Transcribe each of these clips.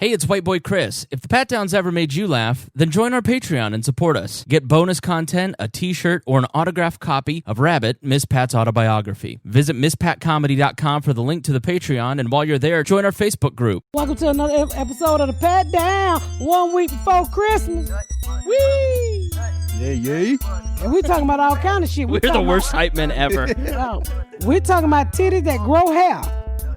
Hey, it's White Boy Chris. If the Pat Downs ever made you laugh, then join our Patreon and support us. Get bonus content, a t-shirt, or an autographed copy of Rabbit, Miss Pat's autobiography. Visit MissPatComedy.com for the link to the Patreon, and while you're there, join our Facebook group. Welcome to another episode of the Pat Down, 1 week before Christmas. Whee! Yeah. And we're talking about all kind of shit. We're the worst hype men ever. We're talking about titties that grow hair.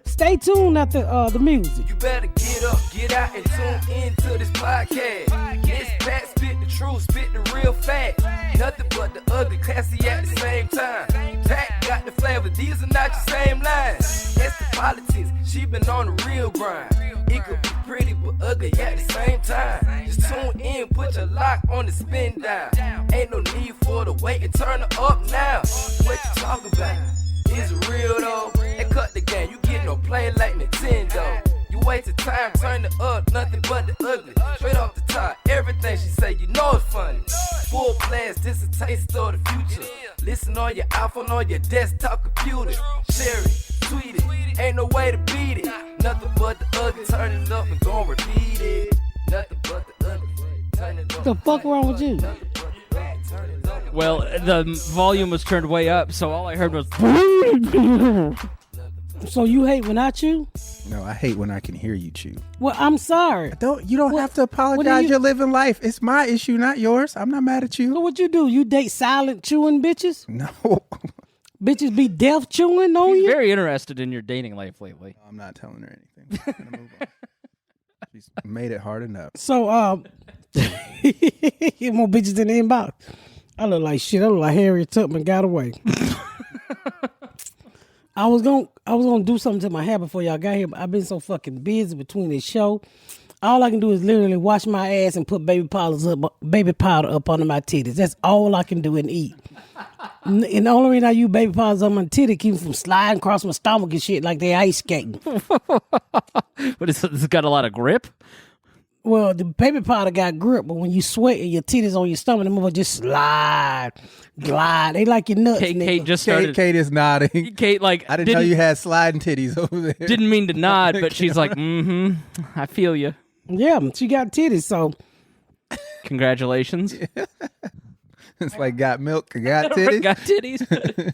Stay tuned after the music. You better get up, get out, and tune into this podcast. Miss Pat spit the truth, spit the real fact. Nothing but the ugly, classy at the same time. Pat got the flavor, these are not your same lines. That's the politics, she been on the real grind. It could be pretty but ugly at the same time. Just tune in, put your lock on the spin down. Ain't no need for the wait and turn it up now. What you talking about? Is it real though? And cut the game, you get no play like Nintendo. You wasted time, turn it up, nothing but the ugly. Straight off the top, everything she say, you know it's funny. Full blast, this a taste of the future. Listen on your iPhone, on your desktop computer. Share it, tweet it, ain't no way to beat it. Nothing but the ugly, turn it up and gon' repeat it. Nothing but the ugly, turn it up. What the fuck wrong with you? Well, the volume was turned way up, so all I heard was... So you hate when I chew? No, I hate when I can hear you chew. Well, I'm sorry. You don't have to apologize. You're living life. It's my issue, not yours. I'm not mad at So you. what you do? You date silent chewing bitches? No. Bitches be deaf chewing on you? Very interested in your dating life lately. I'm not telling her anything. I'm gonna move on. She's made it hard enough. So, more bitches in the inbox. I look like shit. I look like Harriet Tubman got away. I was gonna do something to my hair before y'all got here, but I've been so fucking busy between this show. All I can do is literally wash my ass and put baby powder up under my titties. That's all I can do and eat. And the only reason I use baby powder on my titty keep them from sliding across my stomach and shit like they ice skating. What is this got a lot of grip? Well, the baby powder got grip, but when you sweat and your titties on your stomach, them motherfuckers just glide. They like your nuts, Kate just started. Kate is nodding. Kate, like, I didn't know you had sliding titties over there. Didn't mean to nod, but she's like, I feel you. Yeah, she got titties, so. Congratulations. It's like got milk, got titties. Got titties.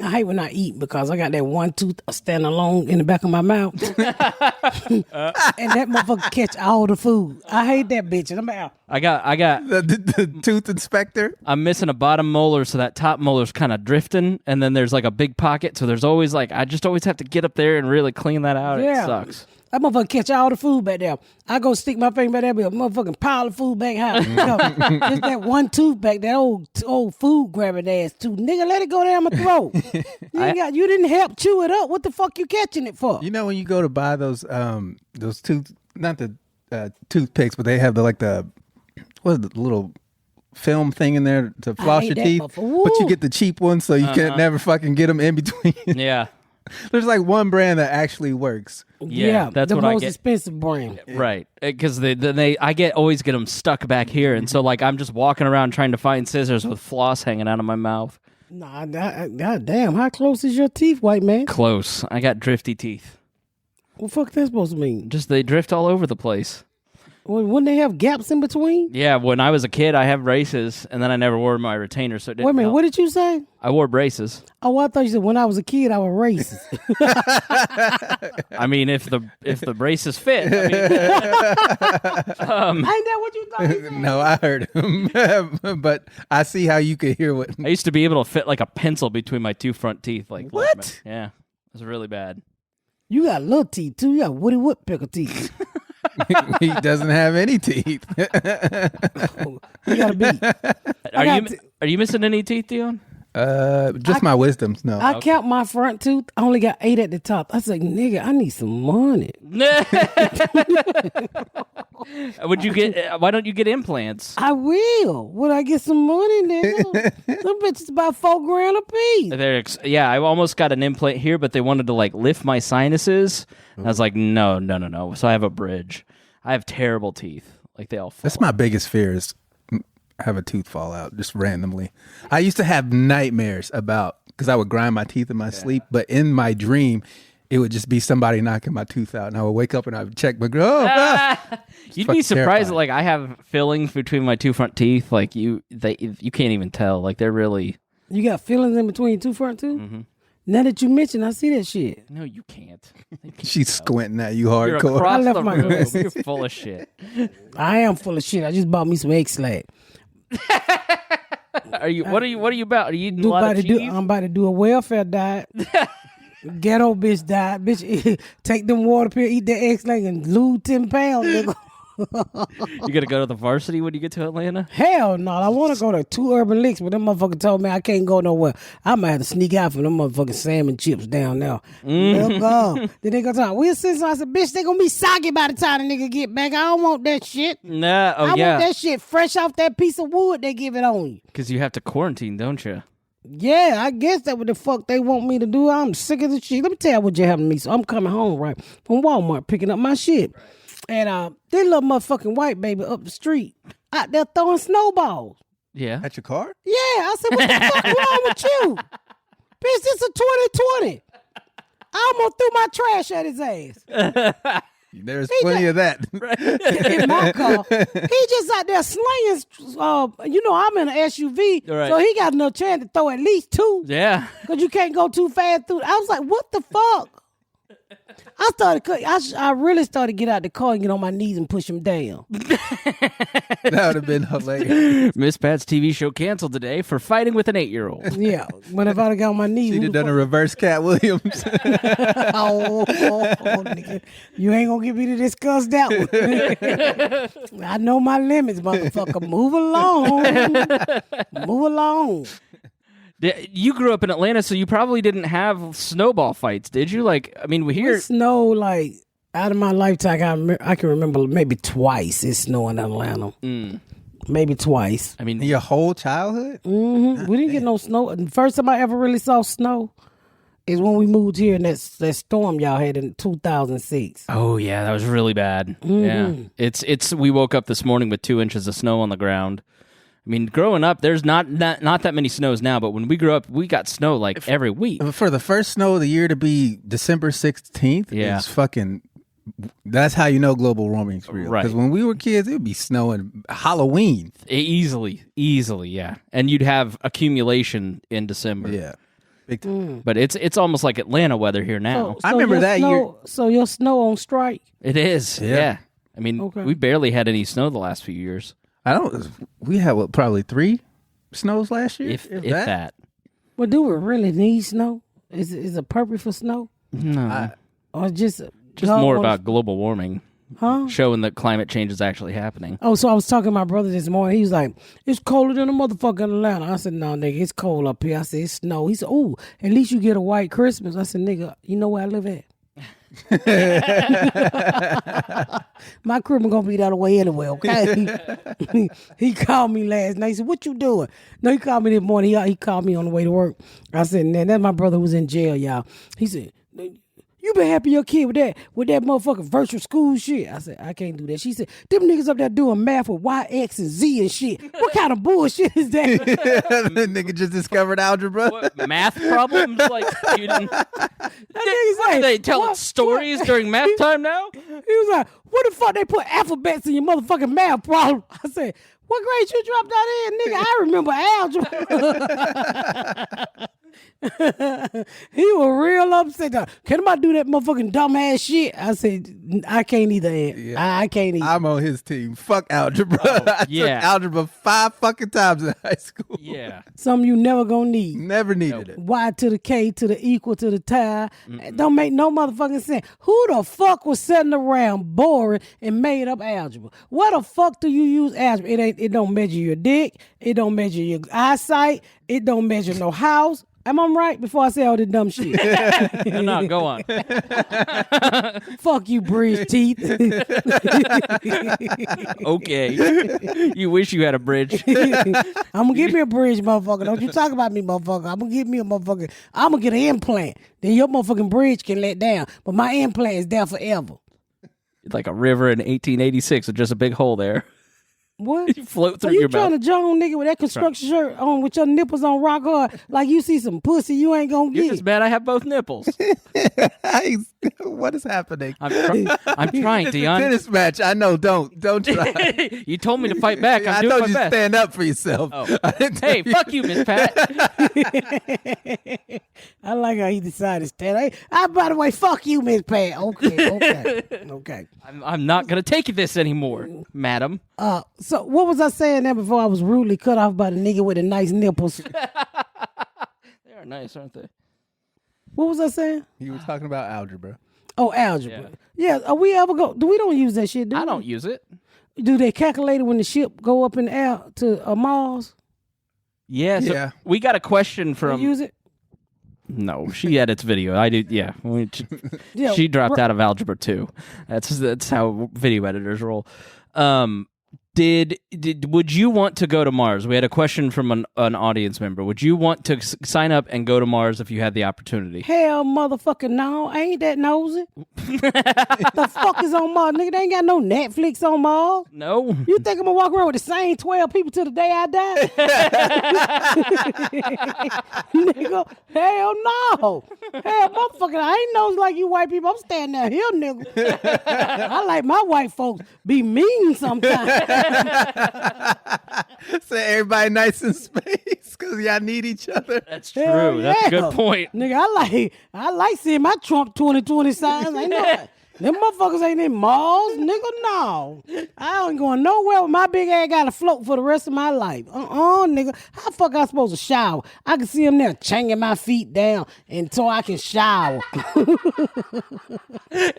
I hate when I eat because I got that one tooth standing alone in the back of my mouth. And that motherfucker catch all the food. I hate that bitch. And I'm out. I got the tooth inspector. I'm missing a bottom molar, so that top molar's kind of drifting, and then there's like a big pocket, so there's always like, I just always have to get up there and really clean that out. Yeah. It sucks. That motherfucker catch all the food back there. I go stick my finger back there, be a motherfucking pile of food back house. Just that one tooth back, that old food grabbing ass tooth. Nigga, let it go down my throat. You didn't help chew it up. What the fuck you catching it for? You know when you go to buy those tooth, not the toothpicks, but they have the what is the little film thing in there to floss your teeth, but you get the cheap ones so you can't never fucking get them in between. Yeah. There's like one brand that actually works. Yeah, that's the what I most get. expensive brand. Right, because I always get them stuck back here, and so like I'm just walking around trying to find scissors with floss hanging out of my mouth. Nah, god damn, how close is your teeth, white man? Close. I got drifty teeth. What the fuck that supposed to mean? Just they drift all over the place. Well, wouldn't they have gaps in between? Yeah, when I was a kid, I had braces, and then I never wore my retainer, so it didn't Wait a minute, help. what did you say? I wore braces. Oh, I thought you said when I was a kid, I was racist. I mean, if the braces fit. I mean, Ain't that what you thought he said? No, I heard him, but I see how you could hear what. I used to be able to fit like a pencil between my two front teeth. Like What? Yeah, it was really bad. You got little teeth too. You got Woody Woodpecker teeth. He doesn't have any teeth. You got a beat. Are you missing any teeth, Deon? Just my wisdoms. No, I count my front tooth. I only got 8 at the top. I was like, nigga, I need some money. Would you get? Why don't you get implants? I will. Would I get some money, nigga? Them bitches about $4,000 a piece. Yeah, I almost got an implant here, but they wanted to like lift my sinuses. I was like, no. So I have a bridge. I have terrible teeth. Like they all fall that's my biggest fear is have a tooth fall out just randomly. I used to have nightmares about because I would grind my teeth in my sleep, but in my dream, it would just be somebody knocking my tooth out, and I would wake up and I would check my girl. You'd be surprised that, terrifying. like, I have fillings between my two front teeth. Like, you can't even tell. Like, they're really... You got fillings in between your two front too? Mm-hmm. Now that you mention, I see that shit. No, you can't. She's squinting at you You're hardcore. across I left the my room. glasses. You're full of shit. I am full of shit. I just bought me some egg slack. Are you? What are you about? Are you eating a lot of cheese? I'm about to do a welfare diet. Ghetto bitch diet. Bitch, take them water pill, eat that egg slack, and lose 10 pounds, nigga. You gonna go to the varsity when you get to Atlanta? Hell no. I want to go to 2 Urban Licks, but them motherfucker told me I can't go nowhere. I might have to sneak out from them motherfucking salmon chips down there. Then they go talk, we'll send some. I said, bitch, they gonna be soggy by the time the nigga get back. I don't want that shit. Nah. Oh I yeah. want that shit fresh off that piece of wood they give it on you. Because you have to quarantine, don't you? Yeah, I guess that's what the fuck they want me to do. I'm sick of the shit. Let me tell you what just happened to me. So I'm coming home, right, from Walmart, picking up my shit. And this little motherfucking white baby up the street out there throwing snowballs. Yeah. At your car? Yeah, I said, what the fuck wrong with you? Bitch, this is 2020. I almost threw my trash at his ass. There's plenty of that. In my car. He just out there slinging, I'm in an SUV, Right. so he got enough chance to throw at least 2. Yeah. Because you can't go too fast through. I was like, what the fuck? I really started to get out the car and get on my knees and push him down. That would have been hilarious. Miss Pat's TV show canceled today for fighting with an 8-year-old. Yeah. But if I'd have got on my knees, She'd have done a reverse Cat Williams. nigga. You ain't gonna get me to discuss that one. I know my limits, motherfucker. Move along. Move along. You grew up in Atlanta, so you probably didn't have snowball fights, did you? Like, I mean, we hear... Snow, like, out of my lifetime, I can remember maybe twice it snowing in Atlanta. Maybe twice. I mean, Your whole childhood? We didn't get no snow. The first time I ever really saw snow is when we moved here and that storm y'all had in 2006. oh yeah, that was really bad. Yeah, it's. We woke up this morning with 2 inches of snow on the ground. I mean, growing up, there's not that many snows now, but when we grew up, we got snow like every week. For the first snow of the year to be December 16th, Yeah. it's fucking... That's how you know global warming's real. Right. Because when we were kids, it would be snowing Halloween. Easily, yeah. And you'd have accumulation in December. Yeah. Big time. But it's almost like Atlanta weather here now. I remember your that snow, year- So your snow on strike? It is. Yeah. I mean, Okay. we barely had any snow the last few years, We had, probably 3 snows last year? if that. Well, do we really need snow? Is it purpose for snow? No. Or just More about global warming. Huh? Showing that climate change is actually happening. Oh, so I was talking to my brother this morning. He was like, it's colder than a motherfucker in Atlanta. I said, no, nigga, it's cold up here. I said, it's snow. He said, oh, at least you get a white Christmas. I said, nigga, you know where I live at? My crib gonna be that way anyway, okay? He called me last night. He said, what you doing? No, he called me this morning. He called me on the way to work. I said, man, that's my brother who's in jail, y'all. He said, you been happy your kid with that motherfucking virtual school shit. I said, I can't do that. She said, them niggas up there doing math with Y, X, and Z and shit. What kind of bullshit is that? The nigga just discovered algebra. What, math problems? Like, you didn't... That nigga's What, are like, they telling what- stories during math time now? He was like, what the fuck they put alphabets in your motherfucking math problem? I said, what grade you dropped out in, nigga? I remember algebra. He was real upset. Can I do that motherfucking dumbass shit? I said, I can't either. I can't either. I'm on his team. Fuck algebra. I yeah. took algebra 5 fucking times in high school. Yeah. Something you never gonna need. Never needed it. Y to the K to the equal to the tie. Don't make no motherfucking sense. Who the fuck was sitting around boring and made up algebra? What the fuck do you use algebra? It don't measure your dick. It don't measure your eyesight. It don't measure no house. Am I right before I say all this dumb shit? No, go on. Fuck you, bridge teeth. Okay. You wish you had a bridge. I'm gonna give me a bridge, motherfucker. Don't you talk about me, motherfucker. I'm gonna give me a motherfucker. I'm gonna get an implant. Then your motherfucking bridge can let down. But my implant is there forever. Like a river in 1886 with just a big hole there. What? You float through Are you your trying mouth. to Joan nigga with that construction shirt on with your nipples on rock hard like you see some pussy you ain't gonna You're get? just mad I have both nipples. What is happening? I'm trying, It's a Deon. tennis match. I know. Don't try. You told me to fight back. I'm I doing told my you to best. stand up for yourself. Oh. I didn't tell Hey, you- fuck you, Miss Pat. I like how he decided to stand. Hey, by the way, fuck you, Miss Pat. Okay. I'm not gonna take this anymore, madam. So what was I saying there before I was rudely cut off by the nigga with the nice nipples? They are nice, aren't they? What was I saying? You were talking about algebra. Oh, algebra. Yeah. Are we ever go? We don't use that shit, do we? I don't use it. Do they calculate it when the ship go up in the air to Mars? Yeah, so Yeah. we got a question They from. use it? No, she edits video. I do. Yeah, Yeah, she dropped out of algebra too. That's how video editors roll. Would you want to go to Mars? We had a question from an audience member. Would you want to sign up and go to Mars if you had the opportunity? Hell, motherfucker, no. I ain't that nosy. The fuck is on Mars? Nigga, they ain't got no Netflix on Mars. No. You think I'm gonna walk around with the same 12 people till the day I die? Nigga, hell no. Hell, motherfucker, I ain't nosy like you white people. I'm standing down here, nigga. I like my white folks be mean sometimes. So everybody nice in space because y'all need each other. That's true. Hell That's a yeah. good point. Nigga, I like seeing my Trump 2020 signs. Ain't no, them motherfuckers ain't in malls, nigga. No, I ain't going nowhere with my big ass got to float for the rest of my life. Nigga. How the fuck I supposed to shower? I can see them there changing my feet down until I can shower.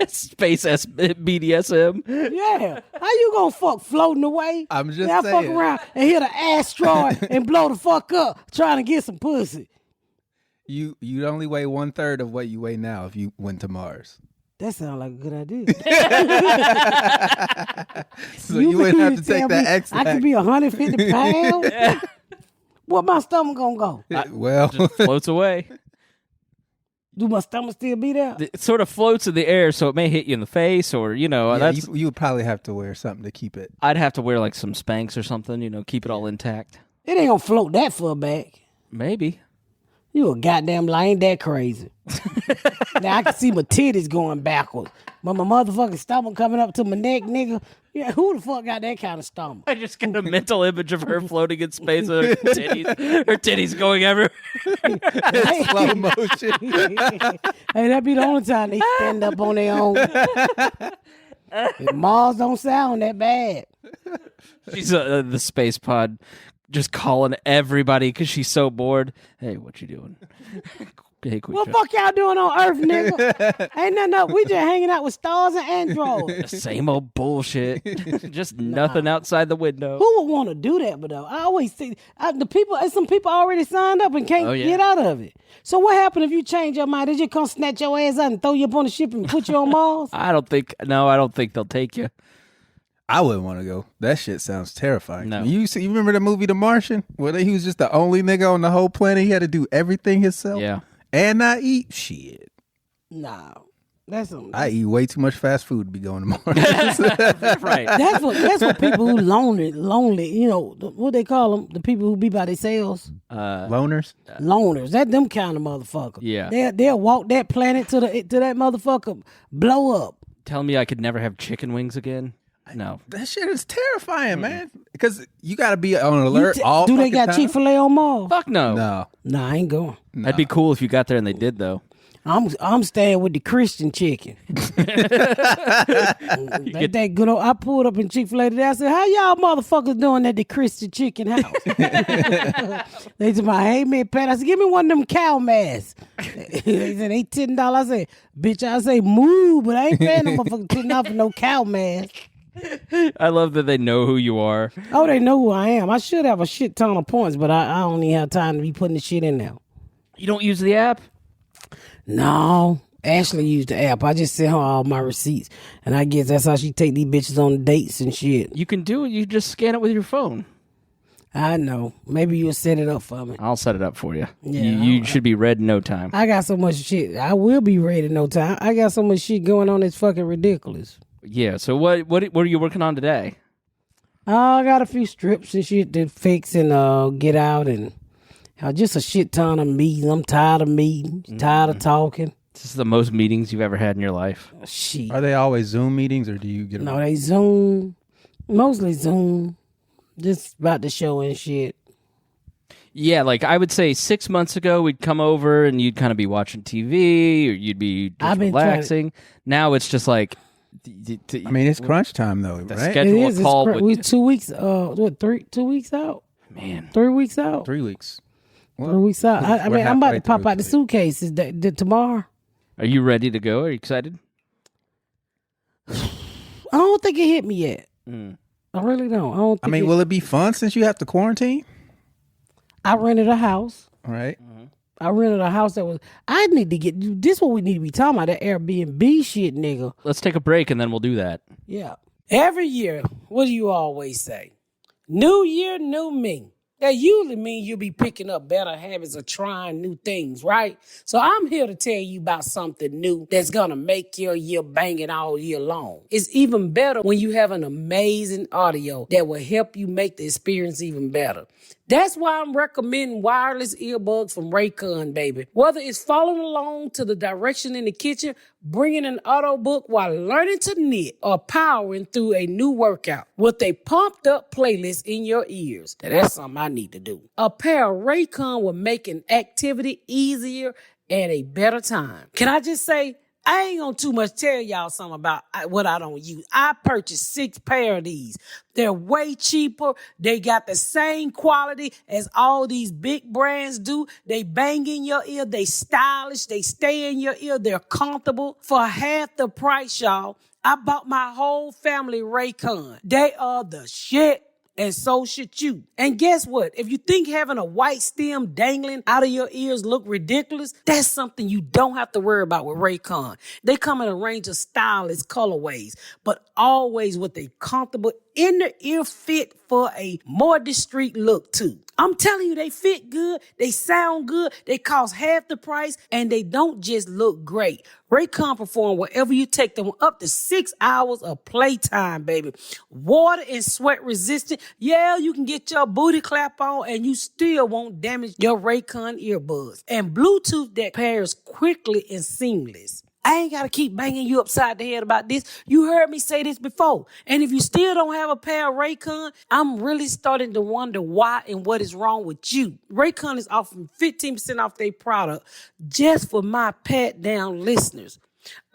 Space BDSM. Yeah, how you gonna fuck floating away? I'm just I fuck saying. around and hit an asteroid and blow the fuck up trying to get some pussy. You'd only weigh 1/3 of what you weigh now if you went to Mars. That sounds like a good idea. So you wouldn't have to tell take that me extra. I could be 150 pounds. Where my stomach gonna go? Well, Just floats away. Do my stomach still be there? It sort of floats in the air, so it may hit you in the face, or yeah, that's. you would probably have to wear something to keep it. I'd have to wear like some Spanx or something, keep it all intact. It ain't gonna float that far back. Maybe. You a goddamn lie, ain't that crazy? Now I can see my titties going backwards, but my motherfucking stomach coming up to my neck, nigga. Yeah, who the fuck got that kind of stomach? I just get a mental image of her floating in space with her titties going everywhere. Slow motion. Hey, that be the only time they stand up on their own. And Mars don't sound that bad. She's the space pod just calling everybody because she's so bored. Hey, what you doing? Hey, quick What shot. fuck y'all doing on Earth, nigga? Ain't nothing up. We just hanging out with stars and androids. The same old bullshit. Just nothing outside the window. Who would want to do that? But though, I always see some people already signed up and can't get out of it. So what happened if you change your mind? Did you come snatch your ass out and throw you up on the ship and put you on Mars? I don't think they'll take you. I wouldn't want to go. That shit sounds terrifying. No. You remember the movie The Martian? Where he was just the only nigga on the whole planet. He had to do everything himself. Yeah. And not eat. Shit. No, that's something. I eat way too much fast food to be going to Mars. Right. That's what people who lonely. You know what they call them? The people who be by themselves. Loners? Loners. That them kind of motherfucker. Yeah. They'll walk that planet to that motherfucker blow up. Tell me I could never have chicken wings again. No. That shit is terrifying, man. Because you got to be on alert all Do they fucking got time. Chick-fil-A on Mars? Fuck no. No. Nah, I ain't going. That'd be cool if you got there and they did though. I'm staying with the Christian chicken. That good old, I pulled up in Chick-fil-A today. I said, how y'all motherfuckers doing at the Christian chicken house? They said, hey man, Pat. I said, give me one of them cow masks. They said, they $10. I said, bitch, I say move, but I ain't paying no motherfucking $10 for no cow mask. I love that they know who you are. Oh, they know who I am. I should have a shit ton of points, but I don't even have time to be putting the shit in there. You don't use the app? No, Ashley used the app. I just sent her all my receipts, and I guess that's how she take these bitches on dates and shit. You can do it. You just scan it with your phone. I know. Maybe you'll set it up for me. I'll set it up for you. Yeah, you should be read in no time. I got so much shit. I will be ready in no time. I got so much shit going on. It's fucking ridiculous. Yeah. So what are you working on today? I got a few strips and shit to fix and get out and just a shit ton of meetings. I'm tired of meetings, tired of talking. This is the most meetings you've ever had in your life. Shit. Are they always Zoom meetings or do you get them? No, they Zoom. Mostly Zoom. Just about the show and shit. Yeah, like I would say 6 months ago, we'd come over and you'd kind of be watching TV or you'd be just relaxing. Now it's just like... I mean, it's crunch time though, the right? schedule It is. call. We 2 weeks, 2 weeks out? Man. 3 weeks out? 3 weeks. Well, 3 weeks out. I mean, I'm about to pop out the suitcase. suitcases tomorrow. Are you ready to go? Are you excited? I don't think it hit me yet. I really don't. I mean, will it be fun since you have to quarantine? I rented a house. All right. I rented a house that was. I need to get this. What we need to be talking about, that Airbnb shit, nigga. Let's take a break and then we'll do that. Yeah. Every year, what do you always say? New year, new me. That usually means you'll be picking up better habits or trying new things, right? So I'm here to tell you about something new that's going to make your year banging all year long. It's even better when you have an amazing audio that will help you make the experience even better. That's why I'm recommending wireless earbuds from Raycon, baby. Whether it's following along to the direction in the kitchen, bringing an auto book while learning to knit, or powering through a new workout with a pumped up playlist in your ears. Now, that's something I need to do. A pair of Raycon will make an activity easier and a better time. Can I just say, I ain't gonna too much tell y'all something about what I don't use. I purchased 6 pair of these. They're way cheaper. They got the same quality as all these big brands do. They bang in your ear. They stylish. They stay in your ear. They're comfortable. For half the price, y'all, I bought my whole family Raycon. They are the shit. And so should you. And guess what? If you think having a white stem dangling out of your ears look ridiculous, that's something you don't have to worry about with Raycon. They come in a range of stylish colorways, but always with a comfortable inner ear fit for a more discreet look too. I'm telling you, they fit good, they sound good, they cost half the price, and they don't just look great. Raycon perform wherever you take them, up to 6 hours of playtime, baby. Water and sweat resistant. Yeah, you can get your booty clap on and you still won't damage your Raycon earbuds. And Bluetooth that pairs quickly and seamless. I ain't got to keep banging you upside the head about this. You heard me say this before. And if you still don't have a pair of Raycon, I'm really starting to wonder why and what is wrong with you. Raycon is offering 15% off their product just for my pat down listeners.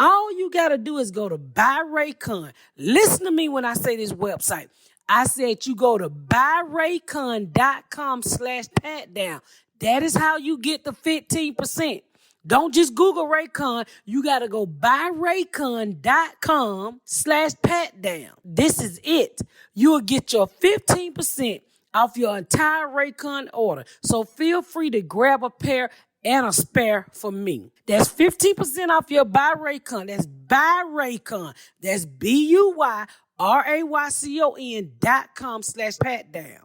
All you got to do is go to Buy Raycon. Listen to me when I say this website. I said you go to buyraycon.com/patdown. That is how you get the 15%. Don't just Google Raycon. You got to go buyraycon.com/patdown. This is it. You'll get your 15% off your entire Raycon order. So feel free to grab a pair and a spare for me. That's 15% off your Buy Raycon. That's Buy Raycon. That's BUYRAYCON.com/patdown.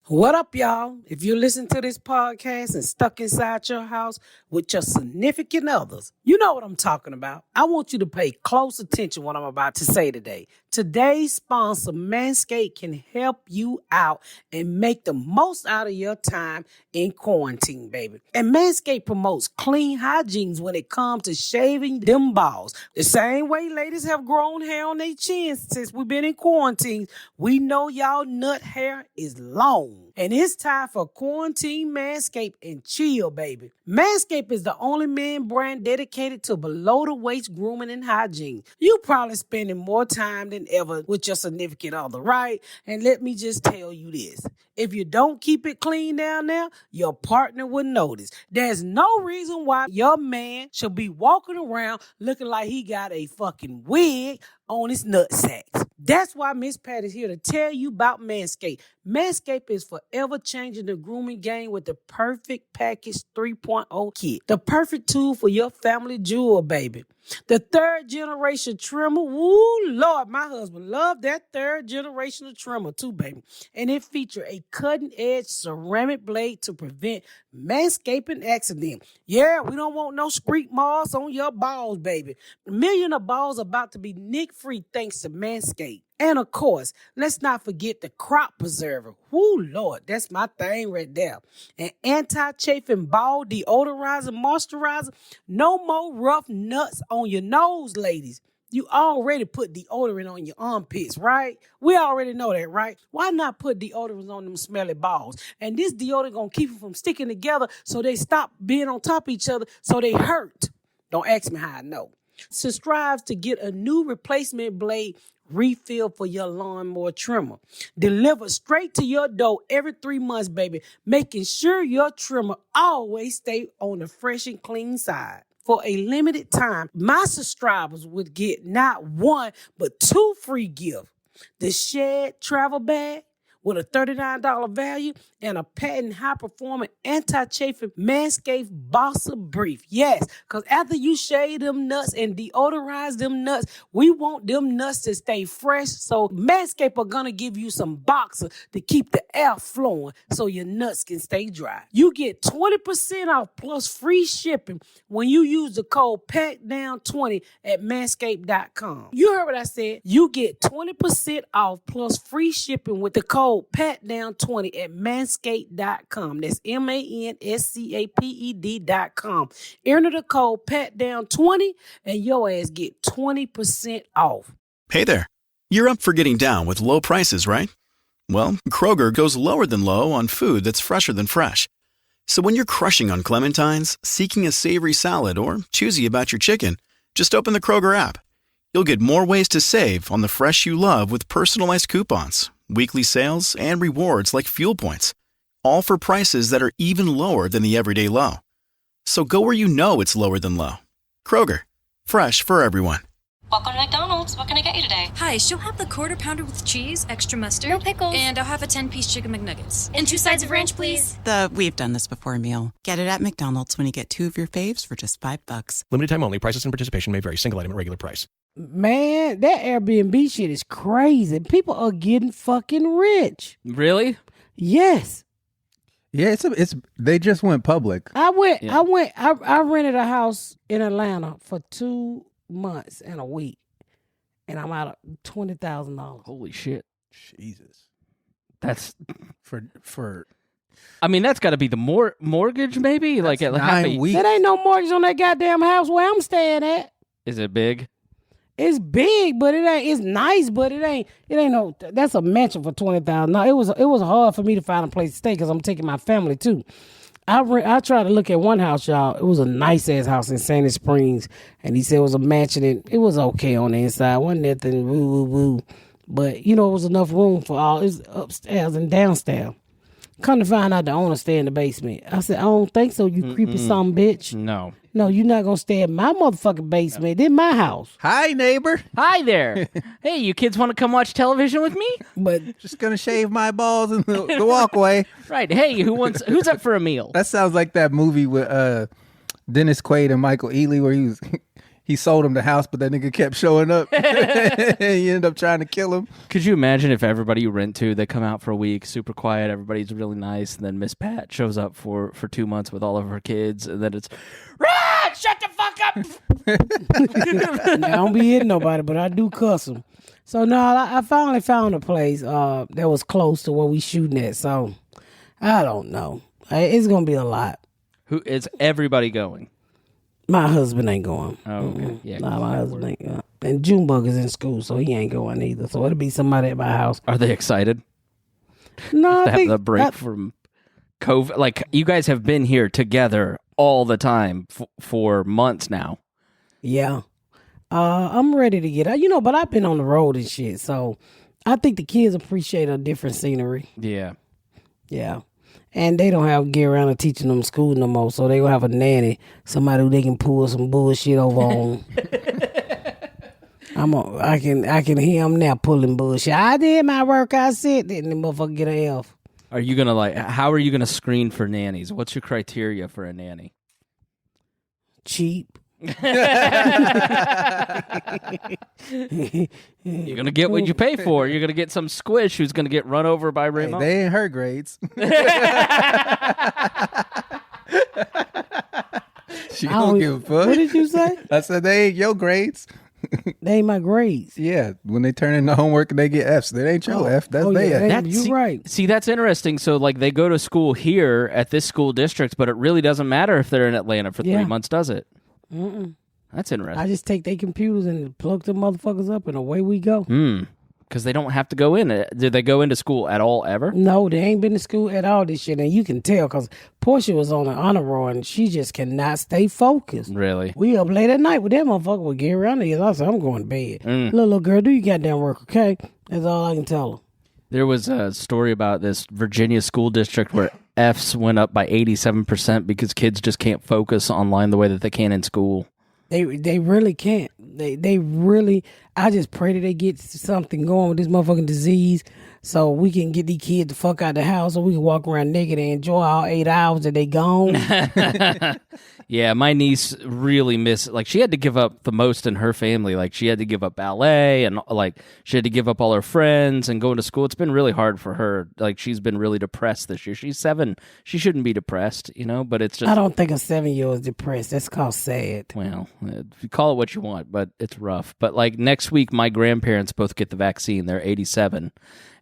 What up, y'all? If you listen to this podcast and stuck inside your house with your significant others, you know what I'm talking about. I want you to pay close attention to what I'm about to say today. Today's sponsor, Manscaped, can help you out and make the most out of your time in quarantine, baby. And Manscaped promotes clean hygiene when it comes to shaving them balls. The same way ladies have grown hair on their chins since we've been in quarantine, we know y'all nut hair is long. And it's time for quarantine Manscaped and chill, baby. Manscaped is the only man brand dedicated to below-the-waist grooming and hygiene. You probably spending more time than ever with your significant other, right? And let me just tell you this. If you don't keep it clean down there, your partner will notice. There's no reason why your man should be walking around looking like he got a fucking wig on his nutsacks. That's why Miss Pat is here to tell you about Manscaped. Manscaped is forever changing the grooming game with the Perfect Package 3.0 kit. The perfect tool for your family jewel, baby. The 3rd generation trimmer. Woo, Lord, my husband loved that 3rd generation trimmer too, baby. And it features a cutting-edge ceramic blade to prevent manscaping accident. Yeah, we don't want no streak marks on your balls, baby. A million of balls about to be nick-free thanks to Manscaped. And of course, let's not forget the crop preserver. Whoo, Lord, that's my thing right there. An anti-chafing ball deodorizer, moisturizer. No more rough nuts on your nose, ladies. You already put deodorant on your armpits, right? We already know that, right? Why not put deodorant on them smelly balls? And this deodorant gonna keep them from sticking together so they stop being on top of each other so they hurt. Don't ask me how I know. Subscribe to get a new replacement blade refill for your lawnmower trimmer. Delivered straight to your door every 3 months, baby, making sure your trimmer always stay on the fresh and clean side. For a limited time, my subscribers would get not one, but 2 free gifts. The Shed Travel Bag with a $39 value and a patent high-performing anti-chafing Manscaped Bossa Brief. Yes, because after you shave them nuts and deodorize them nuts, we want them nuts to stay fresh. So Manscaped are going to give you some boxer to keep the air flowing so your nuts can stay dry. You get 20% off plus free shipping when you use the code PACKDOWN20 at manscaped.com. You heard what I said. You get 20% off plus free shipping with the code PATDOWN20 at manscaped.com. That's manscaped.com. Enter the code PATDOWN20 and your ass get 20% off. Hey there. You're up for getting down with low prices, right? Well, Kroger goes lower than low on food that's fresher than fresh. So when you're crushing on clementines, seeking a savory salad, or choosy about your chicken, just open the Kroger app. You'll get more ways to save on the fresh you love with personalized coupons, weekly sales, and rewards like fuel points, all for prices that are even lower than the everyday low. So go where you know it's lower than low. Kroger, fresh for everyone. Welcome to McDonald's. What can I get you today? Hi, she'll have the quarter pounder with cheese, extra mustard. No pickles. And I'll have a 10-piece chicken McNuggets. And 2 sides of ranch, please. We've done this before meal. Get it at McDonald's when you get 2 of your faves for just $5. Limited time only. Prices and participation may vary. Single item at regular price. Man, that Airbnb shit is crazy. People are getting fucking rich. Really? Yes. Yeah, it's they just went public. I rented a house in Atlanta for 2 months and a week, and I'm out of $20,000. Holy shit. Jesus. That's for I mean, that's got to be the mortgage, maybe? Like at 9 weeks. There ain't no mortgage on that goddamn house where I'm staying at. Is it big? It's big, but it ain't. It's nice, but it ain't no. That's a mansion for $20,000. No, it was hard for me to find a place to stay because I'm taking my family too. I tried to look at one house, y'all. It was a nice ass house in Sandy Springs, and he said it was a mansion, and it was okay on the inside. Wasn't nothing woo woo woo, but it was enough room for all. It's upstairs and downstairs. Come to find out, the owner stay in the basement. I said, I don't think so. You creepy son bitch. No, you're not gonna stay in my motherfucking basement. This my house. Hi, neighbor. Hi there. Hey, you kids want to come watch television with me? But Just gonna shave my balls in the walkway. Right. Hey, who's up for a meal? That sounds like that movie with Dennis Quaid and Michael Ealy where he sold him the house, but that nigga kept showing up. He ended up trying to kill him. Could you imagine if everybody you rent to, they come out for a week, super quiet, everybody's really nice, and then Miss Pat shows up for 2 months with all of her kids, and then it's, Rod, shut the fuck up! I don't be hitting nobody, but I do cuss them. So no, I finally found a place that was close to where we shooting at. So I don't know. It's gonna be a lot. Who is everybody going? My husband ain't going. Oh, okay. Yeah. Nah, my husband ain't going. And Junebug is in school, so he ain't going either. So it'll be somebody at my house. Are they excited No, to I think have the break from COVID? Like, you guys have been here together all the time for months now. Yeah. I'm ready to get out. But I've been on the road and shit, so I think the kids appreciate a different scenery. Yeah. Yeah. And they don't have gear around and teaching them school no more, so they gonna have a nanny, somebody who they can pull some bullshit over on. I can hear them now pulling bullshit. I did my work. I said that, and the motherfucker get an F. Are you gonna how are you gonna screen for nannies? What's your criteria for a nanny? Cheap. You're gonna get what you pay for. You're gonna get some squish who's gonna get run over by Raymond. Hey, they ain't her grades. She don't give a fuck. What did you say? I said they ain't your grades. They ain't my grades. Yeah, when they turn in the homework and they get Fs, that ain't your F. That's their F. You're right. See, that's interesting. So, like, they go to school here at this school district, but it really doesn't matter if they're in Atlanta for 3 months, does it? That's interesting. I just take their computers and plug the motherfuckers up, and away we go. Because they don't have to go in. Did they go into school at all ever? No, they ain't been to school at all this shit, and you can tell because Portia was on an honor roll, and she just cannot stay focused. Really? We up late at night with that motherfucker. We get around here. I said, I'm going to bed. Little girl, do your goddamn work, okay? That's all I can tell her. There was a story about this Virginia school district where Fs went up by 87% because kids just can't focus online the way that they can in school. They really can't. They really. I just pray that they get something going with this motherfucking disease, so we can get these kids the fuck out of the house, so we can walk around naked and enjoy our 8 hours that they gone. Yeah, my niece really like, she had to give up the most in her family. Like, she had to give up ballet, and like, she had to give up all her friends and going to school. It's been really hard for her. Like, she's been really depressed this year. She's 7. She shouldn't be depressed, but it's just. I don't think a 7-year-old is depressed. That's called sad. Well, you call it what you want, but it's rough. But like, next week, my grandparents both get the vaccine. They're 87,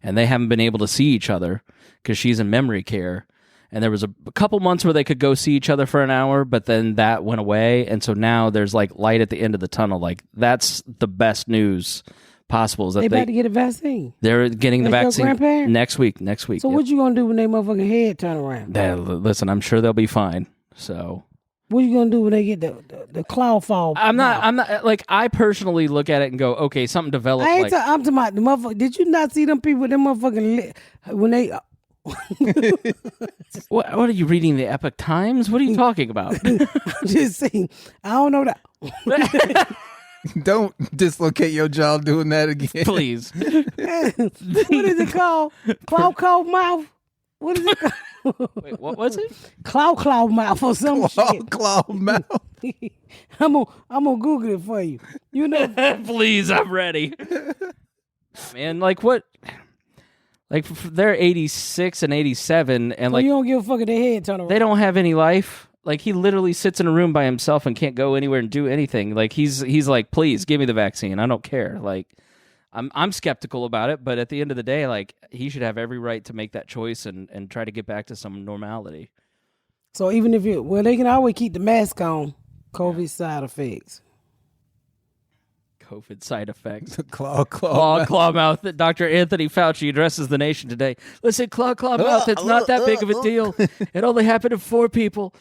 and they haven't been able to see each other because she's in memory care. And there was a couple months where they could go see each other for an hour, but then that went away. And so now there's like light at the end of the tunnel. Like, that's the best news possible. Is that they about to get a vaccine. They're getting the vaccine next week. So what you going to do when they motherfucking head turn around? Listen, I'm sure they'll be fine. So what you going to do when they get the claw fall? I'm not like, I personally look at it and go, okay, something developed. I'm talking about the motherfucker. Did you not see them people with them motherfucking when they... What are you reading, the Epoch Times? What are you talking about? I'm just saying, I don't know that. Don't dislocate your jaw doing that again. Please. What is it called? Claw mouth? What is it called? Wait, what was it? Claw mouth or some shit. Claw mouth. I'm gonna Google it for you. You know, please, I'm ready. Man, like what? Like, they're 86 and 87, and like, you don't give a fuck if their head turn around. They don't have any life. Like, he literally sits in a room by himself and can't go anywhere and do anything. Like, he's like, please give me the vaccine. I don't care. Like, I'm skeptical about it, but at the end of the day, like, he should have every right to make that choice and try to get back to some normality. So even if they can always keep the mask on. COVID side effects. COVID side effects. Claw mouth. Dr. Anthony Fauci addresses the nation today. Listen, claw mouth, it's not that big of a deal. It only happened to 4 people.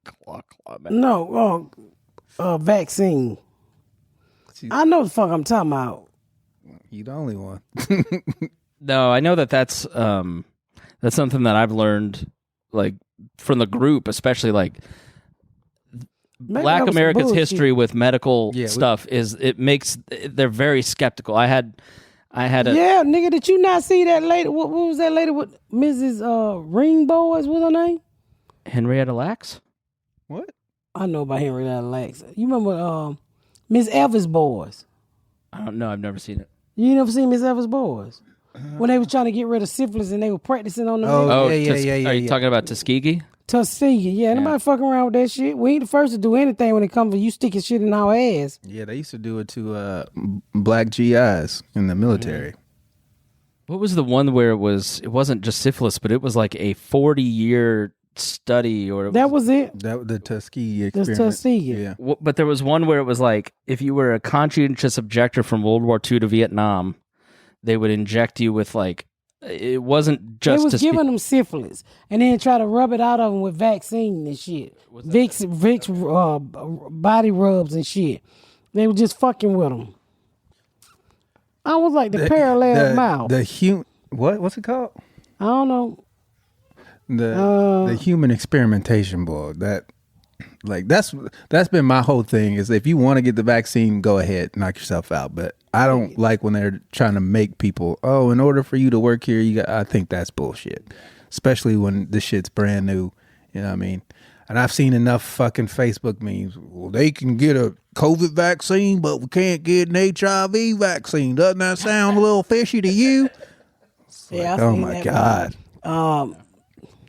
claw mouth. No, vaccine. I know the fuck I'm talking about. You the only one. No, I know that's something that I've learned, like, from the group, especially like. Black America's history with medical stuff is they're very skeptical. I had nigga. Did you not see that lady? What was that lady with Mrs. Ringboys? What's her name? Henrietta Lacks. What? I know about Henrietta Lacks. You remember Miss Evers Boys? I don't know. I've never seen it. You never seen Miss Evers Boys? When they were trying to get rid of syphilis and they were practicing on them. Are you talking about Tuskegee? Tuskegee, nobody fucking around with that shit. We ain't the first to do anything when it comes to you sticking shit in our ass. Yeah, they used to do it to black GIs in the military. What was the one where it wasn't just syphilis, but it was like a 40-year study, or that was it. That the Tuskegee experiment. The Tuskegee. Yeah. But there was one where it was like, if you were a conscientious objector from World War II to Vietnam, they would inject you with like. It wasn't just. They was giving them syphilis and then try to rub it out of them with vaccine and shit. Vicks body rubs and shit. They were just fucking with them. I was like the parallel mouth. What's it called? I don't know. The human experimentation board. That's been my whole thing. Is if you want to get the vaccine, go ahead, knock yourself out. But I don't like when they're trying to make people, in order for you to work here, I think that's bullshit. Especially when this shit's brand new. You know what I mean? And I've seen enough fucking Facebook memes. Well, they can get a COVID vaccine, but we can't get an HIV vaccine. Doesn't that sound a little fishy to you? Yeah. Oh my God.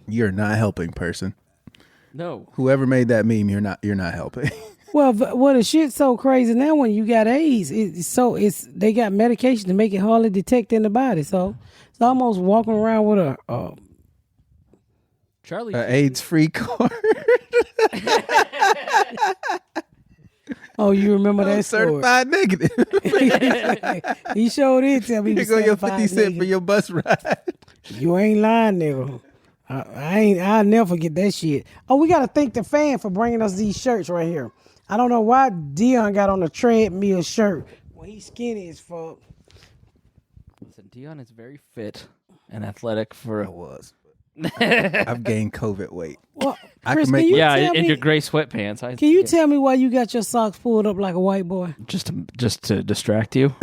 You're not helping, person. No. Whoever made that meme, you're not helping. Well, the shit's so crazy now. When you got AIDS, they got medication to make it hardly detect in the body. So it's almost walking around with a Charlie AIDS-free card. Oh, you remember that story? Certified negative. He sure did tell me. You go your 50 cent for your bus ride. You ain't lying, nigga. I'll never forget that shit. Oh, we gotta thank the fan for bringing us these shirts right here. I don't know why Deon got on a treadmill shirt when he's skinny as fuck. Listen, Deon is very fit and athletic for. I was. I've gained COVID weight. Well, I Chris, can make you Yeah, tell in me- your gray sweatpants. Can you tell me why you got your socks pulled up like a white boy? just to distract you?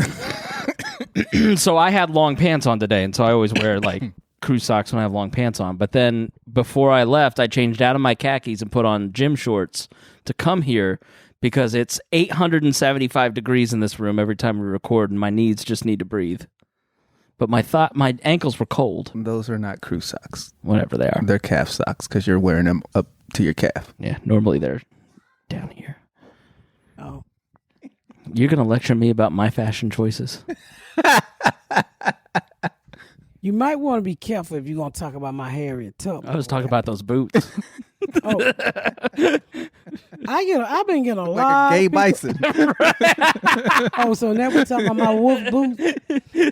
So I had long pants on today, and so I always wear like crew socks when I have long pants on. But then before I left, I changed out of my khakis and put on gym shorts to come here because it's 875 degrees in this room every time we record, and my knees just need to breathe. But my ankles were cold. Those are not crew socks. Whatever they are. They're calf socks because you're wearing them up to your calf. Yeah, normally they're down here. Oh, You're going to lecture me about my fashion choices? you might want to be careful if you're gonna talk about my Harriet Tubman. I was talking about those boots. Oh. I've been getting a Like lot. a gay of people- bison. Oh, so now we're talking about my wolf boots.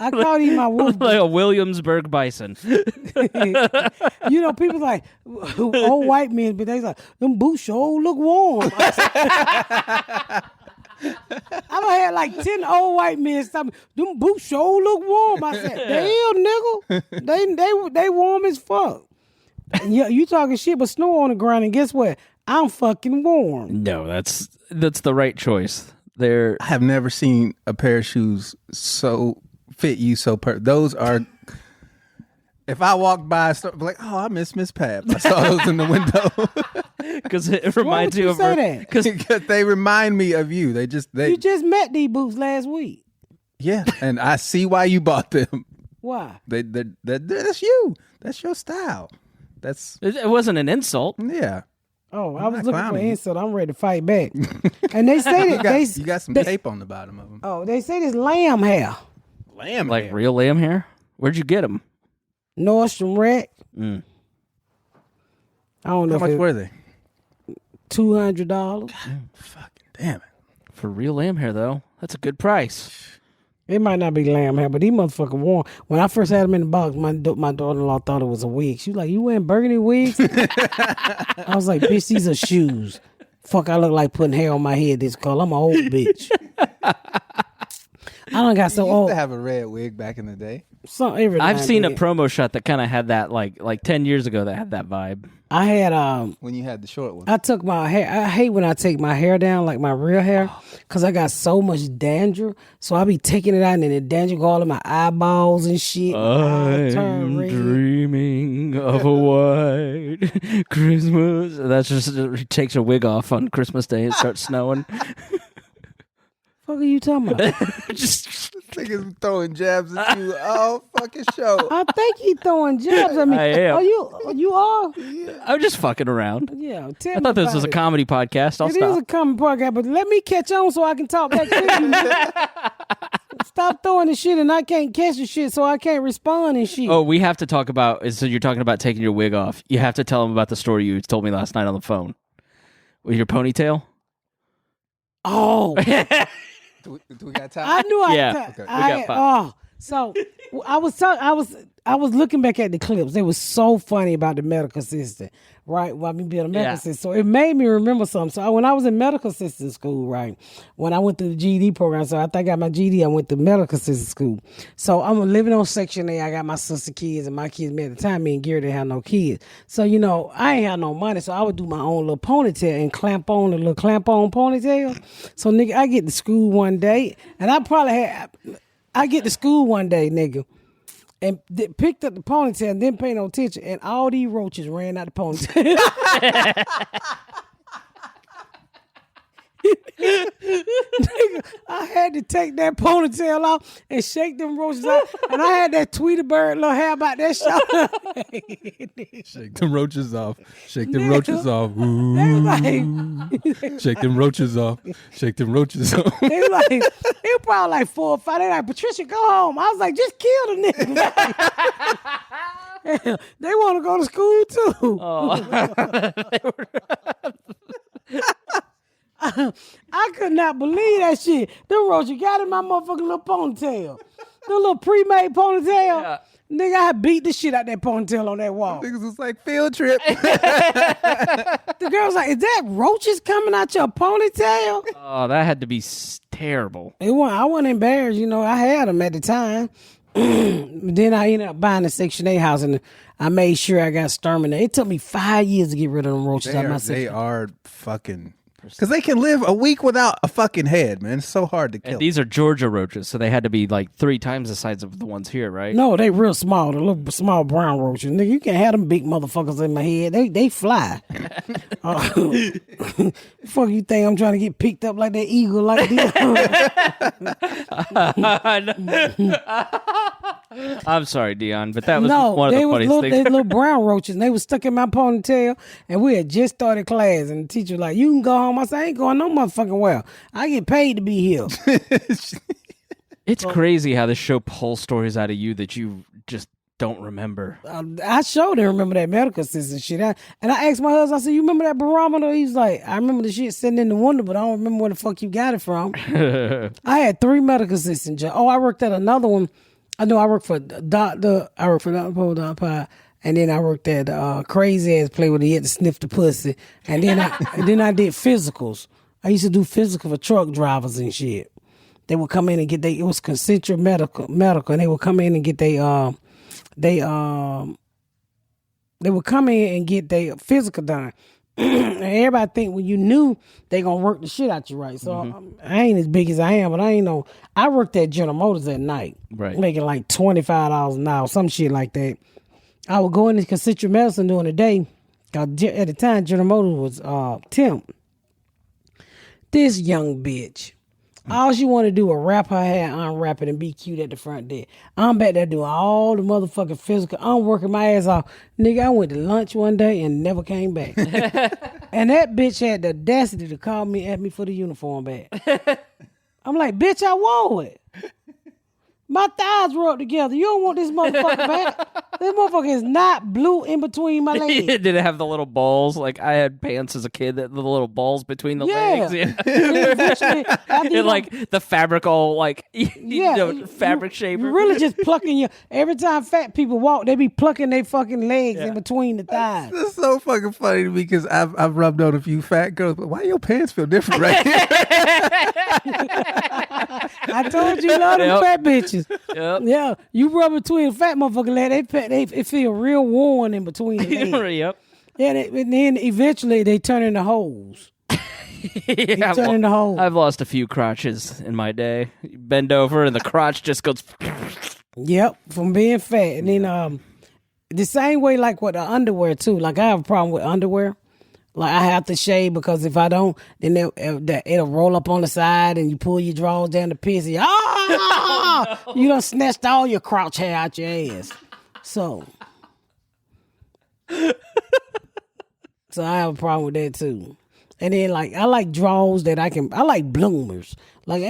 I call these my wolf Like a Williamsburg bison. You know, people like old white men, but they like them boots sure look warm. I done had like 10 old white men tell me them boots sure look warm. I said, "Damn, nigga, they warm as fuck." Yeah, you talking shit, but snow on the ground, and guess what? I'm fucking warm. No, that's the right choice. They're I have never seen a pair of shoes so fit you so those are. If I walked by, I start like, oh, I miss Miss Pat. I saw those in the window because it reminds would you you of say her. that? because they remind me of you. You just met these boots last week. Yeah, and I see why you bought them. Why? That's you. That's your style. That's It wasn't an insult. yeah. Oh, I I'm was not looking for clowning you. insult. I'm ready to fight back. And they say that You got some they- tape on the bottom of them. Oh, they say this lamb hair. Lamb, Like hair. real lamb hair. Where'd you get them? Nordstrom Rack. Mm. I don't know How if much were they? $200. Fucking damn it. For real lamb hair, though, that's a good price. It might not be lamb hair, but these motherfuckers warm. When I first had them in the box, my daughter-in-law thought it was a wig. She was like, "You wearing burgundy wigs?" I was like, "Bitch, these are shoes." Fuck, I look like putting hair on my head this color. I'm an old bitch. I done got so You used old. to have a red wig back in the day. I've seen a pro. promo shot that kind of had that, like 10 years ago, that had that vibe. I had When you had the short one. I took my hair. I hate when I take my hair down, like my real hair, because I got so much dandruff. So I be taking it out, and then the dandruff go all in my eyeballs and shit. My eyes turn I'm red. dreaming of a white Christmas. That's just he takes a wig off on Christmas Day and starts snowing. Fuck are you talking about? Just Niggas throwing jabs at you all fucking show. I think he throwing jabs at me. I am. You are? I'm just fucking around. Yeah. Tell I me thought this about was a it. comedy podcast. I'll It is stop. a common podcast, but let me catch on so I can talk back to you. nigga. Stop throwing the shit and I can't catch the shit, so I can't respond and shit. Oh, we have to talk about. So you're talking about taking your wig off. You have to tell them about the story you told me last night on the phone with your ponytail. Oh. Do we got time? I knew I Yeah. could. Okay. We got five. So I was looking back at the clips. They was so funny about the medical assistant, right? Well, I mean, being a medical Yeah. assistant. So it made me remember something. So when I was in medical assistant school, right? When I went through the GED program, so after I got my GED, I went to medical assistant school. So I'm living on Section A. I got my sister kids and my kids. Me at the time, me and Gary didn't have no kids. So I ain't had no money, so I would do my own little ponytail and clamp on the little clamp-on ponytail. So nigga, I get to school one day, and I get to school one day, nigga, and picked up the ponytail and didn't pay no attention, and all these roaches ran out the ponytail. Nigga, I had to take that ponytail off and shake them roaches out. And I had that Tweety Bird little hair about that shot. Shake them roaches off. Shake them roaches off. Ooh. Shake them roaches off. Shake them roaches off. They was like, they were probably like 4 or 5. They like, Patricia, go home. I was like, just kill the nigga. They want to go to school too. I could not believe that shit. Them roaches got in my motherfucking little ponytail. The little pre-made ponytail. Yeah. Nigga, I beat the shit out that ponytail on that wall. Niggas was like, field trip. The girl was like, is that roaches coming out your ponytail? Oh, that had to be terrible. I wasn't embarrassed. You know, I had them at the time. Then I ended up buying a Section 8 house, and I made sure I got exterminated. It took me 5 years to get rid of them roaches out of my section. They are fucking... Because they can live a week without a fucking head, man. It's so hard to kill. And these are Georgia roaches, so they had to be like 3 times the size of the ones here, right? No, they real small. The little small brown roaches. Nigga, you can't have them big motherfuckers in my head. They fly. Fuck you think I'm trying to get picked up like that eagle like this? I'm sorry, Deon, but that was one of the funniest things. They little brown roaches, and they was stuck in my ponytail, and we had just started class, and the teacher was like, you can go home. I said, I ain't going no motherfucking well. I get paid to be here. It's crazy how this show pulls stories out of you that you just don't remember. I sure didn't remember that medical assistant shit. And I asked my husband, I said, you remember that barometer? He was like, I remember the shit sitting in the window, but I don't remember where the fuck you got it from. I had 3 medical assistant jobs. I worked at another one. I know I worked for Dr. Pie. And then I worked at crazy ass place where he had to sniff the pussy. And then I did physicals. I used to do physical for truck drivers and shit. They would come in and get it was concentric medical, and they would come in and get they would come in and get their physical done. And everybody think when you knew they gonna work the shit out you, right? So I ain't as big as I am, but I worked at General Motors at night, right, making like $25 an hour, some shit like that. I would go into concentric medicine during the day. At the time, General Motors was temp. This young bitch, all she wanted to do was wrap her hair, unwrap it, and be cute at the front desk. I'm back there doing all the motherfucking physical. I'm working my ass off. Nigga, I went to lunch one day and never came back. And that bitch had the audacity to call me, ask me for the uniform back. I'm like, bitch, I wore it. My thighs were up together. You don't want this motherfucker back. This motherfucker is not blue in between my legs. Did it have the little balls? Like I had pants as a kid, that the little balls between the legs. Yeah. And like the fabric all like fabric shaper. You're really just plucking every time fat people walk, they be plucking their fucking legs in between the thighs. That's so fucking funny to me because I've rubbed on a few fat girls, but why your pants feel different right here? I told you, love them fat bitches. Yep. Yeah, you rub between a fat motherfucker leg, they feel real worn in between the legs. Yep. Yeah, and then eventually they turn into holes. I've lost a few crotches in my day. You bend over and the crotch just goes. Yep, from being fat. And then the same way like with the underwear too. Like I have a problem with underwear. Like I have to shave because if I don't, then it'll roll up on the side and you pull your drawers down to piss. You done snatched all your crotch hair out your ass. So I have a problem with that too. And then like I like drawers that I like bloomers. Like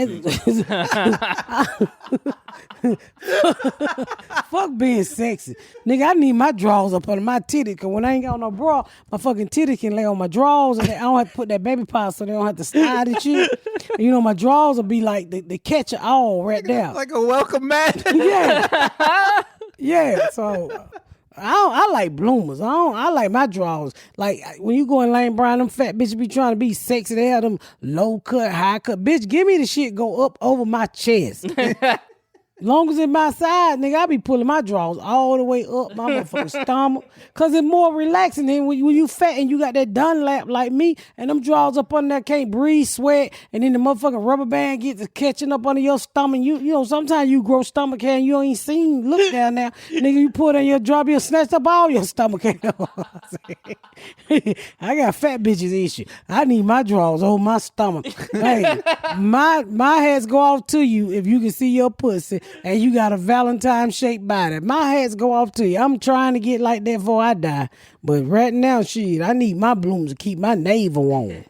fuck being sexy. Nigga, I need my drawers up under my titty because when I ain't got no bra, my fucking titty can lay on my drawers and I don't have to put that baby powder so they don't have to slide at you. And, you know, my drawers will be like the catch it all right there. Like a welcome mat. Yeah. Yeah, so I like bloomers. I like my drawers. Like when you go in Lane Bryant, them fat bitches be trying to be sexy. They have them low cut, high cut. Bitch, give me the shit go up over my chest. Long as it's my side, nigga, I be pulling my drawers all the way up my motherfucking stomach. Cause it's more relaxing than when you fat and you got that Dunlap like me and them drawers up under there can't breathe, sweat, and then the motherfucking rubber band gets catching up under your stomach. You know, sometimes you grow stomach hair and you ain't seen, look down there. Nigga, you put in your drop, you'll snatch up all your stomach hair. I got fat bitches issue. I need my drawers over my stomach. Hey, my hats go off to you if you can see your pussy and you got a Valentine shaped body. My hats go off to you. I'm trying to get like that before I die. But right now, shit, I need my blooms to keep my navel warm.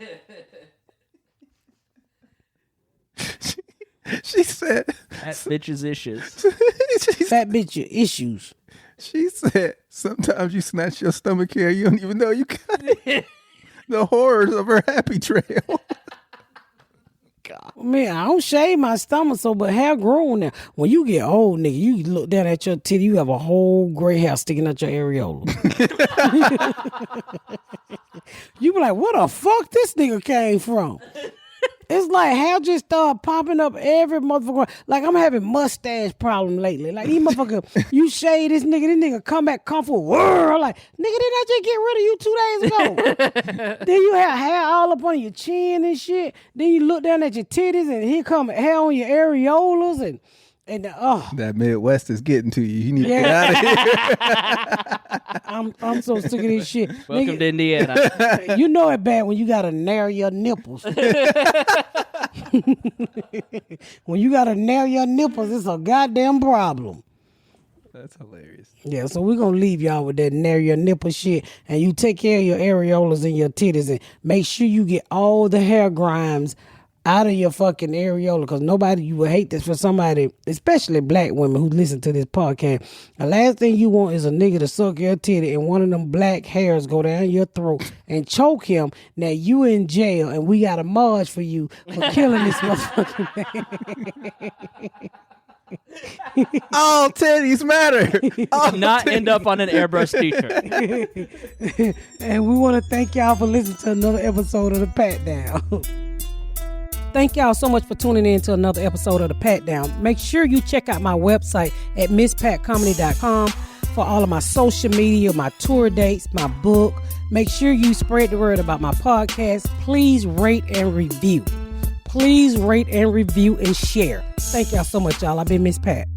She said, Fat bitches issues. Fat bitch issues. She said, sometimes you snatch your stomach hair, you don't even know you got it. The horrors of her happy trail. Man, I don't shave my stomach, but hair growing now. When you get old, nigga, you look down at your titty, you have a whole gray hair sticking out your areola. You be like, where the fuck this nigga came from? It's like hair just start popping up every motherfucker. Like I'm having mustache problem lately. Like these motherfucker, you shave this nigga come back comfortable. Whirr. Like, nigga, didn't I just get rid of you 2 days ago? Then you have hair all up on your chin and shit. Then you look down at your titties and here come hair on your areolas and that Midwest is getting to you. You need to get out of here. I'm so sick of this shit. Welcome nigga, to Indiana. You know it bad when you gotta narrow your nipples. When you gotta narrow your nipples, it's a goddamn problem. That's hilarious. Yeah, so we're gonna leave y'all with that narrow your nipple shit, and you take care of your areolas and your titties, and make sure you get all the hair grimes out of your fucking areola, because nobody, you would hate this for somebody, especially black women who listen to this podcast. The last thing you want is a nigga to suck your titty and one of them black hairs go down your throat and choke him. Now you in jail and we got a march for you for killing this motherfucking man. All titties matter. Do not end up on an airbrush t-shirt. And we want to thank y'all for listening to another episode of The Pat Down. Thank y'all so much for tuning in to another episode of The Pat Down. Make sure you check out my website at misspatcomedy.com for all of my social media, my tour dates, my book. Make sure you spread the word about my podcast. Please rate and review. Please rate and review and share. Thank y'all so much, y'all. I've been Miss Pat.